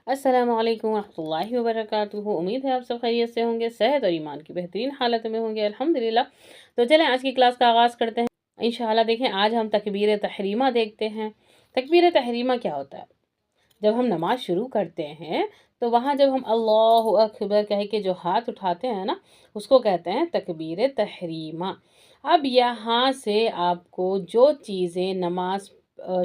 السلام علیکم ورحمۃ اللہ وبرکاتہ۔ امید ہے آپ سب خیریت سے ہوں گے، صحت اور ایمان کی بہترین حالت میں ہوں گے الحمدللہ۔ تو چلیں آج کی کلاس کا آغاز کرتے ہیں انشاءاللہ۔ دیکھیں آج ہم تکبیر تحریمہ دیکھتے ہیں۔ تکبیر تحریمہ کیا ہوتا ہے؟ جب ہم نماز شروع کرتے ہیں تو وہاں جب ہم اللہ اکبر کہہ کے جو ہاتھ اٹھاتے ہیں نا، اس کو کہتے ہیں تکبیر تحریمہ۔ اب یہاں سے آپ کو جو چیزیں نماز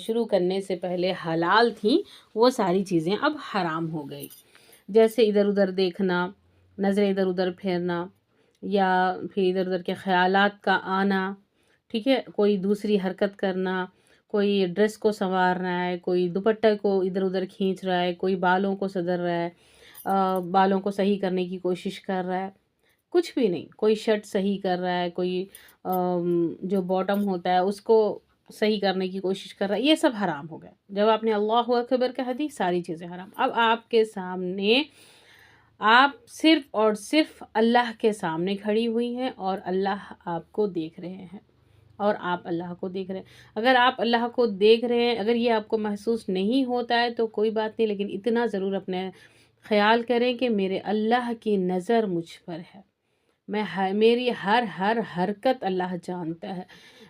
شروع کرنے سے پہلے حلال تھیں وہ ساری چیزیں اب حرام ہو گئی، جیسے ادھر ادھر دیکھنا، نظر ادھر ادھر پھیرنا، یا پھر ادھر ادھر کے خیالات کا آنا، ٹھیک ہے، کوئی دوسری حرکت کرنا، کوئی ڈریس کو سنوار رہا ہے، کوئی دوپٹہ کو ادھر ادھر کھینچ رہا ہے، کوئی بالوں کو سدر رہا ہے، بالوں کو صحیح کرنے کی کوشش کر رہا ہے، کچھ بھی نہیں، کوئی شرٹ صحیح کر رہا ہے، کوئی جو باٹم ہوتا ہے اس کو صحیح کرنے کی کوشش کر رہا ہے، یہ سب حرام ہو گیا۔ جب آپ نے اللہ اکبر کہہ دی ساری چیزیں حرام۔ اب آپ کے سامنے آپ صرف اور صرف اللہ کے سامنے کھڑی ہوئی ہیں اور اللہ آپ کو دیکھ رہے ہیں، اور آپ اللہ کو دیکھ رہے ہیں۔ اگر آپ اللہ کو دیکھ رہے ہیں، اگر یہ آپ کو محسوس نہیں ہوتا ہے تو کوئی بات نہیں، لیکن اتنا ضرور اپنے خیال کریں کہ میرے اللہ کی نظر مجھ پر ہے، میری ہر حرکت اللہ جانتا ہے،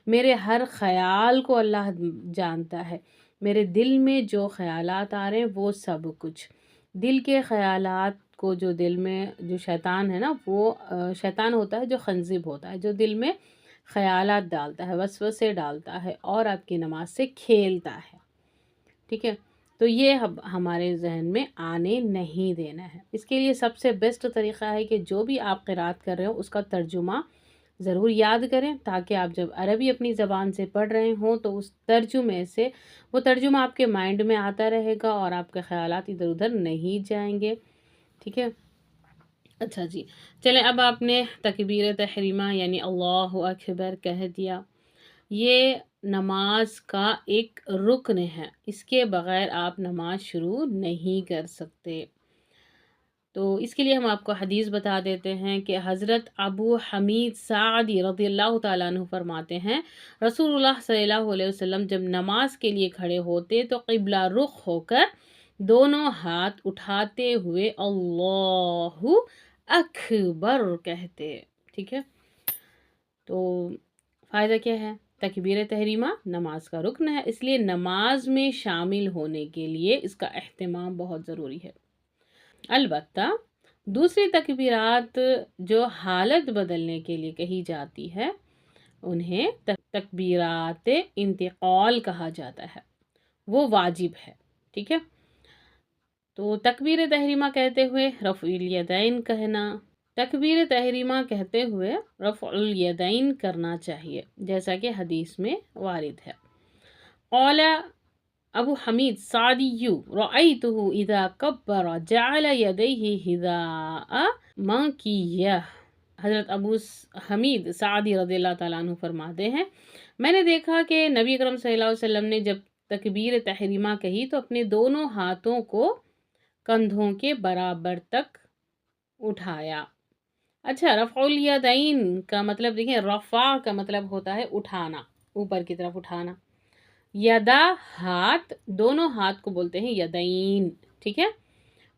میرے ہر خیال کو اللہ جانتا ہے، میرے دل میں جو خیالات آ رہے ہیں وہ سب کچھ، دل کے خیالات کو، جو دل میں جو شیطان ہے نا، وہ شیطان ہوتا ہے جو خنزب ہوتا ہے، جو دل میں خیالات ڈالتا ہے، وسوسے ڈالتا ہے اور آپ کی نماز سے کھیلتا ہے، ٹھیک ہے، تو یہ ہمارے ذہن میں آنے نہیں دینا ہے۔ اس کے لیے سب سے بیسٹ طریقہ ہے کہ جو بھی آپ قرات کر رہے ہو اس کا ترجمہ ضرور یاد کریں، تاکہ آپ جب عربی اپنی زبان سے پڑھ رہے ہوں تو اس ترجمے سے وہ ترجمہ آپ کے مائنڈ میں آتا رہے گا اور آپ کے خیالات ادھر ادھر نہیں جائیں گے، ٹھیک ہے۔ اچھا جی، چلیں اب آپ نے تکبیر تحریمہ یعنی اللہ اکبر کہہ دیا، یہ نماز کا ایک رکن ہے، اس کے بغیر آپ نماز شروع نہیں کر سکتے۔ تو اس کے لیے ہم آپ کو حدیث بتا دیتے ہیں کہ حضرت ابو حمید سعدی رضی اللہ تعالیٰ عنہ فرماتے ہیں، رسول اللہ صلی اللہ علیہ وسلم جب نماز کے لیے کھڑے ہوتے تو قبلہ رخ ہو کر دونوں ہاتھ اٹھاتے ہوئے اللہ اکبر کہتے، ٹھیک ہے۔ تو فائدہ کیا ہے؟ تکبیر تحریمہ نماز کا رکن ہے، اس لیے نماز میں شامل ہونے کے لیے اس کا اہتمام بہت ضروری ہے۔ البتہ دوسری تکبیرات جو حالت بدلنے کے لیے کہی جاتی ہے انہیں تکبیرات انتقال کہا جاتا ہے، وہ واجب ہے، ٹھیک ہے۔ تو تکبیر تحریمہ کہتے ہوئے رفع الیدین کہنا، تکبیر تحریمہ کہتے ہوئے رفع الیدین کرنا چاہیے، جیسا کہ حدیث میں وارد ہے۔ قال ابو حمید سعدی رأیتہ اذا کبر جعل یدیہ حذاء منکیہ، حضرت ابو حمید سعدی رضی اللہ تعالیٰ عنہ فرماتے ہیں، میں نے دیکھا کہ نبی اکرم صلی اللہ علیہ وسلم نے جب تکبیر تحریمہ کہی تو اپنے دونوں ہاتھوں کو کندھوں کے برابر تک اٹھایا۔ اچھا، رفع الیدین کا مطلب دیکھیں، رفع کا مطلب ہوتا ہے اٹھانا، اوپر کی طرف اٹھانا، یدا ہاتھ، دونوں ہاتھ کو بولتے ہیں یدین، ٹھیک ہے،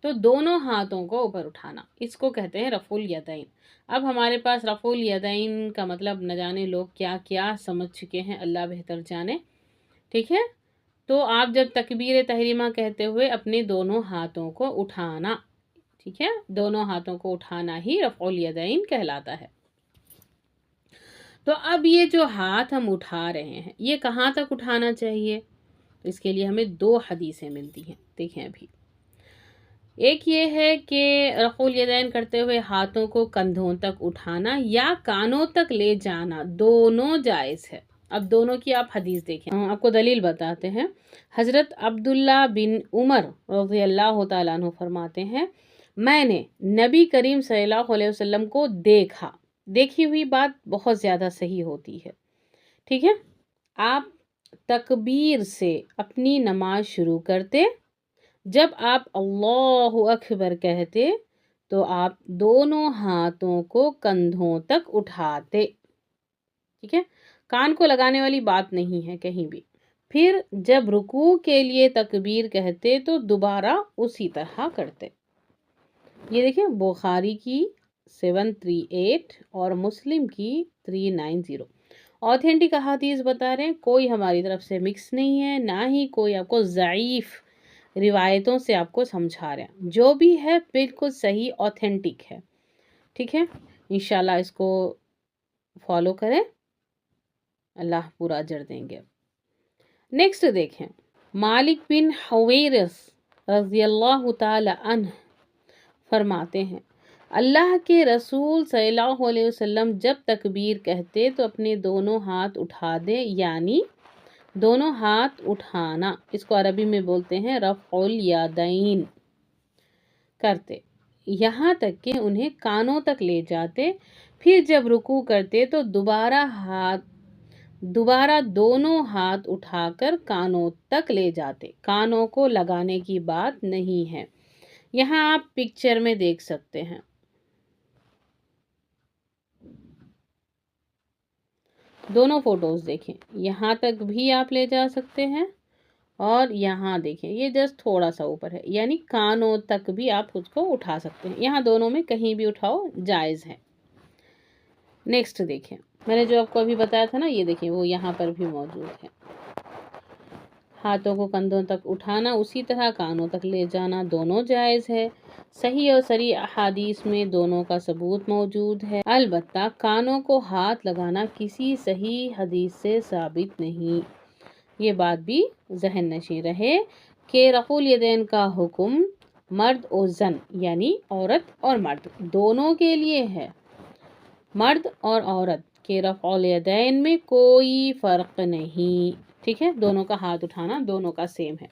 تو دونوں ہاتھوں کو اوپر اٹھانا، اس کو کہتے ہیں رفع الیدین۔ اب ہمارے پاس رفع الیدین کا مطلب نہ جانے لوگ کیا کیا سمجھ چکے ہیں، اللہ بہتر جانے، ٹھیک ہے۔ تو آپ جب تکبیر تحریمہ کہتے ہوئے اپنے دونوں ہاتھوں کو اٹھانا، ٹھیک ہے، دونوں ہاتھوں کو اٹھانا ہی رفع الیدین کہلاتا ہے۔ تو اب یہ جو ہاتھ ہم اٹھا رہے ہیں یہ کہاں تک اٹھانا چاہیے؟ اس کے لیے ہمیں دو حدیثیں ملتی ہیں، دیکھیں ابھی۔ ایک یہ ہے کہ رفع الیدین کرتے ہوئے ہاتھوں کو کندھوں تک اٹھانا یا کانوں تک لے جانا، دونوں جائز ہے۔ اب دونوں کی آپ حدیث دیکھیں، آپ کو دلیل بتاتے ہیں۔ حضرت عبداللہ بن عمر رضی اللہ تعالیٰ عنہ فرماتے ہیں، میں نے نبی کریم صلی اللہ علیہ وسلم کو دیکھا، دیکھی ہوئی بات بہت زیادہ صحیح ہوتی ہے، ٹھیک ہے۔ آپ تکبیر سے اپنی نماز شروع کرتے، جب آپ اللہ اکبر کہتے تو آپ دونوں ہاتھوں کو کندھوں تک اٹھاتے، ٹھیک ہے، کان کو لگانے والی بات نہیں ہے کہیں بھی۔ پھر جب رکوع کے لیے تکبیر کہتے تو دوبارہ اسی طرح کرتے۔ یہ دیکھیں بخاری کی 738 اور مسلم کی 390۔ اوتھینٹک احادیث بتا رہے ہیں، کوئی ہماری طرف سے مکس نہیں ہے، نہ ہی کوئی آپ کو ضعیف روایتوں سے آپ کو سمجھا رہے ہیں، جو بھی ہے بالکل صحیح اوتھینٹک ہے، ٹھیک ہے۔ انشاءاللہ اس کو فالو کریں، اللہ پورا اجر دیں گے۔ نیکسٹ دیکھیں، مالک بن حویرث رضی اللہ تعالی عنہ فرماتے ہیں، اللہ کے رسول صلی اللہ علیہ وسلم جب تکبیر کہتے تو اپنے دونوں ہاتھ اٹھا دے، یعنی دونوں ہاتھ اٹھانا، اس کو عربی میں بولتے ہیں رفع الیدین، کرتے یہاں تک کہ انہیں کانوں تک لے جاتے۔ پھر جب رکوع کرتے تو دوبارہ دونوں ہاتھ اٹھا کر کانوں تک لے جاتے، کانوں کو لگانے کی بات نہیں ہے۔ یہاں آپ پکچر میں دیکھ سکتے ہیں، دونوں فوٹوز دیکھیں، یہاں تک بھی آپ لے جا سکتے ہیں اور یہاں دیکھیں یہ جسٹ تھوڑا سا اوپر ہے، یعنی کانوں تک بھی آپ اس کو اٹھا سکتے ہیں، یہاں دونوں میں کہیں بھی اٹھاؤ جائز ہے۔ نیکسٹ دیکھیں، میں نے جو آپ کو ابھی بتایا تھا نا، یہ دیکھیں وہ یہاں پر بھی موجود ہے، ہاتھوں کو کندھوں تک اٹھانا، اسی طرح کانوں تک لے جانا، دونوں جائز ہے۔ صحیح اور صریح احادیث میں دونوں کا ثبوت موجود ہے، البتہ کانوں کو ہاتھ لگانا کسی صحیح حدیث سے ثابت نہیں۔ یہ بات بھی ذہن نشین رہے کہ رفع الیدین کا حکم مرد و زن، یعنی عورت اور مرد دونوں کے لیے ہے۔ مرد اور عورت کے رفع الیدین میں کوئی فرق نہیں، ٹھیک ہے، دونوں کا ہاتھ اٹھانا دونوں کا سیم ہے۔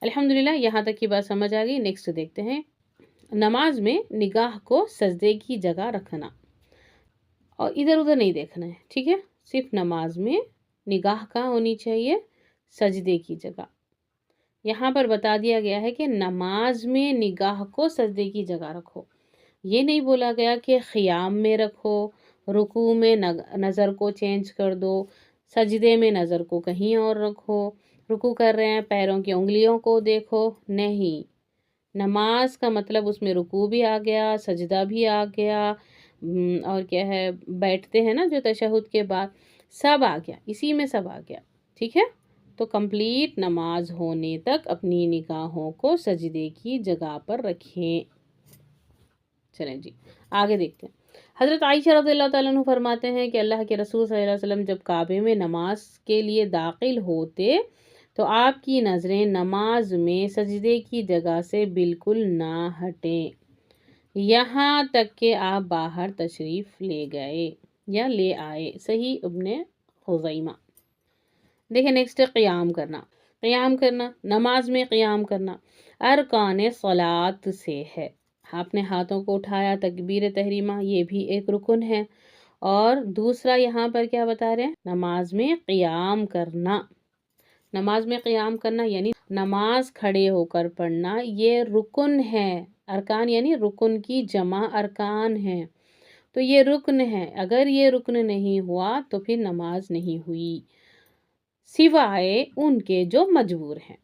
الحمدللہ یہاں تک کی بات سمجھ آ گئی۔ نیکسٹ دیکھتے ہیں، نماز میں نگاہ کو سجدے کی جگہ رکھنا اور ادھر ادھر نہیں دیکھنا ہے، ٹھیک ہے، صرف نماز میں نگاہ کہاں ہونی چاہیے؟ سجدے کی جگہ۔ یہاں پر بتا دیا گیا ہے کہ نماز میں نگاہ کو سجدے کی جگہ رکھو، یہ نہیں بولا گیا کہ قیام میں رکھو، رکوع میں نظر کو چینج کر دو، سجدے میں نظر کو کہیں اور رکھو، رکوع کر رہے ہیں پیروں کی انگلیوں کو دیکھو، نہیں، نماز کا مطلب اس میں رکوع بھی آ گیا، سجدہ بھی آ گیا، اور کیا ہے، بیٹھتے ہیں نا جو تشہد کے بعد، سب آ گیا، اسی میں سب آ گیا، ٹھیک ہے۔ تو کمپلیٹ نماز ہونے تک اپنی نگاہوں کو سجدے کی جگہ پر رکھیں۔ چلیں جی آگے دیکھتے ہیں، حضرت عائشہ رضی اللہ تعالیٰ عنہ فرماتے ہیں کہ اللہ کے رسول صلی اللہ علیہ وسلم جب کعبے میں نماز کے لیے داخل ہوتے تو آپ کی نظریں نماز میں سجدے کی جگہ سے بالکل نہ ہٹیں یہاں تک کہ آپ باہر تشریف لے گئے یا لے آئے، صحیح ابن خزیمہ۔ دیکھیں نیکسٹ، قیام کرنا۔ قیام کرنا، نماز میں قیام کرنا ارکان صلاۃ سے ہے۔ آپ نے ہاتھوں کو اٹھایا، تکبیر تحریمہ، یہ بھی ایک رکن ہے۔ اور دوسرا یہاں پر کیا بتا رہے ہیں؟ نماز میں قیام کرنا۔ نماز میں قیام کرنا یعنی نماز کھڑے ہو کر پڑھنا، یہ رکن ہے۔ ارکان یعنی رکن کی جمع ارکان ہے، تو یہ رکن ہے، اگر یہ رکن نہیں ہوا تو پھر نماز نہیں ہوئی، سوائے ان کے جو مجبور ہیں،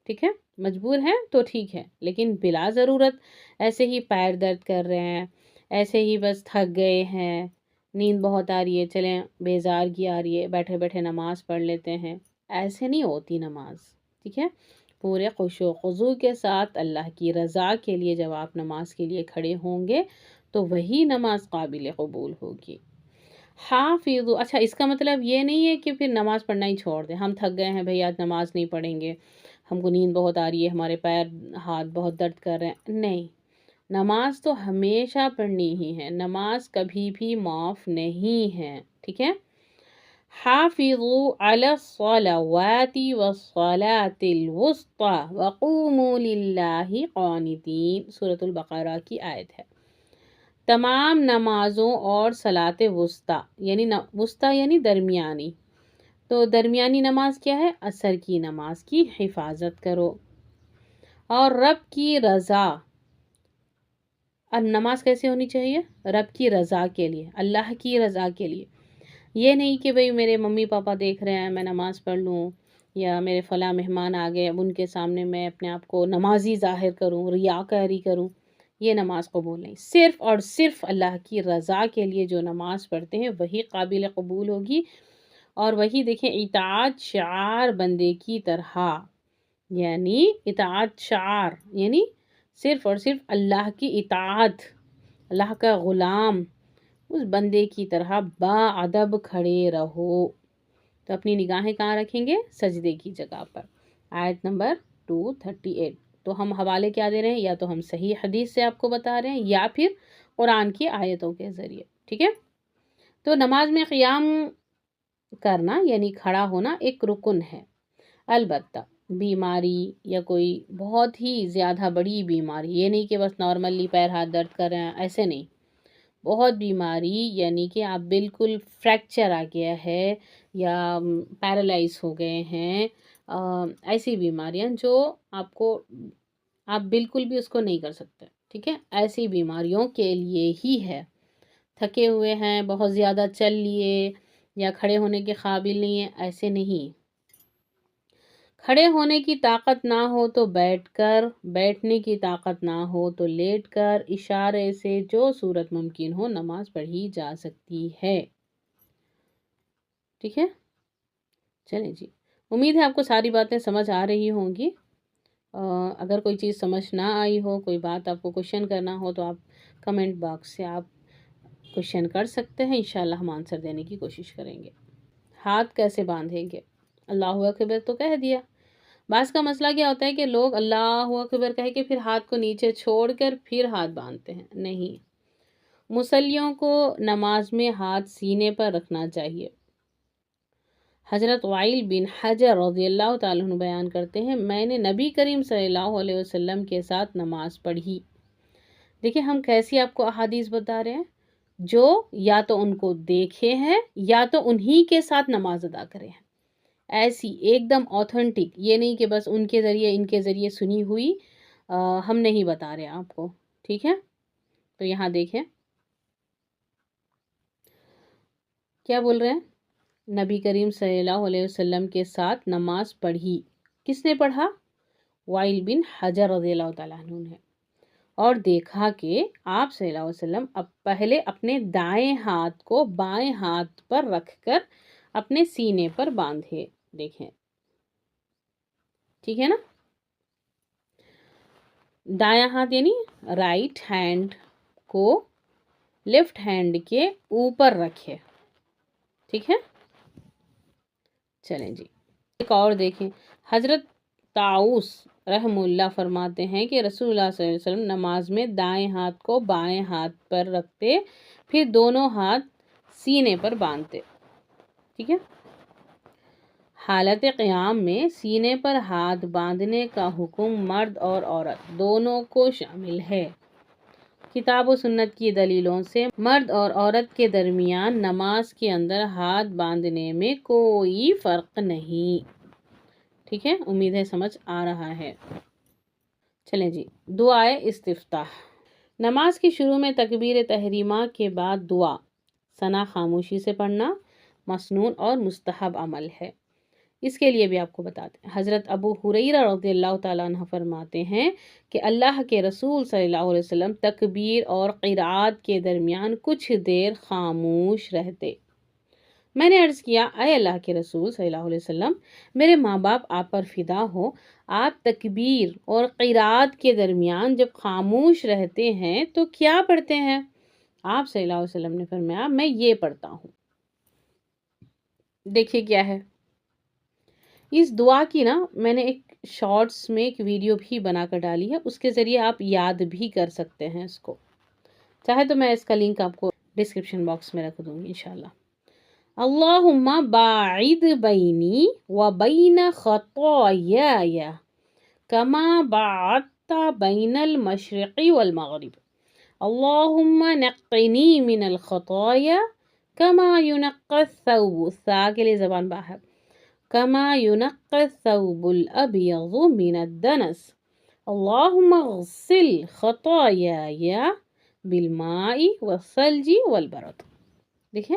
ٹھیک ہے، مجبور ہیں تو ٹھیک ہے، لیکن بلا ضرورت ایسے ہی پیر درد کر رہے ہیں، ایسے ہی بس تھک گئے ہیں، نیند بہت آ رہی ہے، چلیں بیزارگی آ رہی ہے، بیٹھے بیٹھے نماز پڑھ لیتے ہیں، ایسے نہیں ہوتی نماز، ٹھیک ہے۔ پورے خشوع و خضوع کے ساتھ اللہ کی رضا کے لیے جب آپ نماز کے لیے کھڑے ہوں گے تو وہی نماز قابل قبول ہوگی۔ حافظ، اچھا اس کا مطلب یہ نہیں ہے کہ پھر نماز پڑھنا ہی چھوڑ دیں، ہم تھک گئے ہیں بھئی آج نماز نہیں پڑھیں گے، ہم کو نیند بہت آ رہی ہے، ہمارے پیر ہاتھ بہت درد کر رہے ہیں، نہیں، نماز تو ہمیشہ پڑھنی ہی ہے، نماز کبھی بھی معاف نہیں ہے، ٹھیک ہے۔ حافظوا علی الصلوات والصلاة الوسطی وقوموا للہ قانتین، سورۃ البقرہ کی آیت ہے۔ تمام نمازوں اور صلاۃ وسطی یعنی درمیانی، تو درمیانی نماز کیا ہے؟ عصر کی نماز کی حفاظت کرو، اور رب کی رضا، نماز کیسے ہونی چاہیے؟ رب کی رضا کے لیے، اللہ کی رضا کے لیے، یہ نہیں کہ بھئی میرے ممی پاپا دیکھ رہے ہیں میں نماز پڑھ لوں، یا میرے فلاں مہمان آ گئے، اب ان کے سامنے میں اپنے آپ کو نمازی ظاہر کروں، ریاکاری کروں، یہ نماز قبول نہیں۔ صرف اور صرف اللہ کی رضا کے لیے جو نماز پڑھتے ہیں وہی قابل قبول ہوگی، اور وہی دیکھیں اطاعت شعار بندے کی طرح، یعنی اطاعت شعار یعنی صرف اور صرف اللہ کی اطاعت، اللہ کا غلام، اس بندے کی طرح با ادب کھڑے رہو۔ تو اپنی نگاہیں کہاں رکھیں گے؟ سجدے کی جگہ پر۔ آیت نمبر 238۔ تو ہم حوالے کیا دے رہے ہیں؟ یا تو ہم صحیح حدیث سے آپ کو بتا رہے ہیں یا پھر قرآن کی آیتوں کے ذریعے، ٹھیک ہے؟ تو نماز میں قیام کرنا یعنی کھڑا ہونا ایک رکن ہے، البتہ بیماری یا کوئی بہت ہی زیادہ بڑی بیماری، یہ نہیں کہ بس نارملی پیر ہاتھ درد کر رہے ہیں، ایسے نہیں، بہت بیماری یعنی کہ آپ بالکل فریکچر آ گیا ہے یا پیرالائز ہو گئے ہیں، ایسی بیماریاں جو آپ بالکل بھی اس کو نہیں کر سکتے، ٹھیک ہے؟ ایسی بیماریوں کے لیے ہی ہے۔ تھکے ہوئے ہیں، بہت زیادہ چل لیے یا کھڑے ہونے کے قابل نہیں ہیں، ایسے نہیں۔ کھڑے ہونے کی طاقت نہ ہو تو بیٹھ کر، بیٹھنے کی طاقت نہ ہو تو لیٹ کر، اشارے سے جو صورت ممکن ہو نماز پڑھی جا سکتی ہے، ٹھیک ہے؟ چلیں جی، امید ہے آپ کو ساری باتیں سمجھ آ رہی ہوں گی۔ اگر کوئی چیز سمجھ نہ آئی ہو، کوئی بات آپ کو کوشچن کرنا ہو تو آپ کمنٹ باکس سے آپ کوشچن کر سکتے ہیں، انشاءاللہ ہم آنسر دینے کی کوشش کریں گے۔ ہاتھ کیسے باندھیں گے؟ اللہ اکبر تو کہہ دیا۔ بعض کا مسئلہ کیا ہوتا ہے کہ لوگ اللہ اکبر کہہ کے پھر ہاتھ کو نیچے چھوڑ کر پھر ہاتھ باندھتے ہیں، نہیں، مصلیوں کو نماز میں ہاتھ سینے پر رکھنا چاہیے۔ حضرت وائل بن حجر رضی اللہ تعالیٰ عنہ بیان کرتے ہیں، میں نے نبی کریم صلی اللہ علیہ وسلم کے ساتھ نماز پڑھی۔ دیکھیں ہم کیسی آپ کو احادیث بتا رہے ہیں، جو یا تو ان کو دیکھے ہیں یا تو انہی کے ساتھ نماز ادا کرے ہیں، ایسی ایک دم آتھنٹک، یہ نہیں کہ بس ان کے ذریعے سنی ہوئی ہم نہیں بتا رہے آپ کو، ٹھیک ہے؟ تو یہاں دیکھیں کیا بول رہے ہیں، نبی کریم صلی اللہ علیہ وسلم کے ساتھ نماز پڑھی۔ کس نے پڑھا؟ وائل بن حجر رضی اللہ تعالیٰ عنہ نے، اور دیکھا کہ آپ صلی اللہ علیہ وسلم اب پہلے اپنے دائیں ہاتھ کو بائیں ہاتھ پر رکھ کر اپنے سینے پر باندھے، دیکھیں، ٹھیک ہے نا؟ دایاں ہاتھ یعنی رائٹ ہینڈ کو لیفٹ ہینڈ کے اوپر رکھے، ٹھیک ہے؟ چلیں جی، ایک اور دیکھیں، حضرت طاؤس رحم اللہ فرماتے ہیں کہ رسول اللہ صلی اللہ علیہ وسلم نماز میں دائیں ہاتھ کو بائیں ہاتھ پر رکھتے، پھر دونوں ہاتھ سینے پر باندھتے، ٹھیک ہے؟ حالت قیام میں سینے پر ہاتھ باندھنے کا حکم مرد اور عورت دونوں کو شامل ہے۔ کتاب و سنت کی دلیلوں سے مرد اور عورت کے درمیان نماز کے اندر ہاتھ باندھنے میں کوئی فرق نہیں، ٹھیک ہے؟ امید ہے سمجھ آ رہا ہے۔ چلیں جی، دعائے استفتاح۔ نماز کے شروع میں تکبیر تحریمہ کے بعد دعا ثنا خاموشی سے پڑھنا مسنون اور مستحب عمل ہے۔ اس کے لیے بھی آپ کو بتاتے ہیں، حضرت ابو ہریرہ رضی اللہ تعالیٰ عنہ فرماتے ہیں کہ اللہ کے رسول صلی اللہ علیہ وسلم تکبیر اور قرات کے درمیان کچھ دیر خاموش رہتے۔ میں نے عرض کیا، اے اللہ کے رسول صلی اللہ علیہ وسلم، میرے ماں باپ آپ پر فدا ہو، آپ تکبیر اور قرات کے درمیان جب خاموش رہتے ہیں تو کیا پڑھتے ہیں؟ آپ صلی اللہ علیہ وسلم نے فرمایا، میں یہ پڑھتا ہوں۔ دیکھیے کیا ہے اس دعا کی نا، میں نے ایک شارٹس میں ایک ویڈیو بھی بنا کر ڈالی ہے، اس کے ذریعے آپ یاد بھی کر سکتے ہیں اس کو، چاہے تو میں اس کا لنک آپ کو ڈسکرپشن باکس میں رکھ دوں گی انشاءاللہ۔ اللہم باعد بینی و بین خطایای کما باعدت بین المشرق والمغرب، اللہم نقنی من الخطایا کما ینقی الثوب، الثاء کے لیے زبان باہر، کما ینقی الثوب الابیض من الدنس، اللہم اغسل خطایای بالماء والثلج والبرد۔ دیکھیں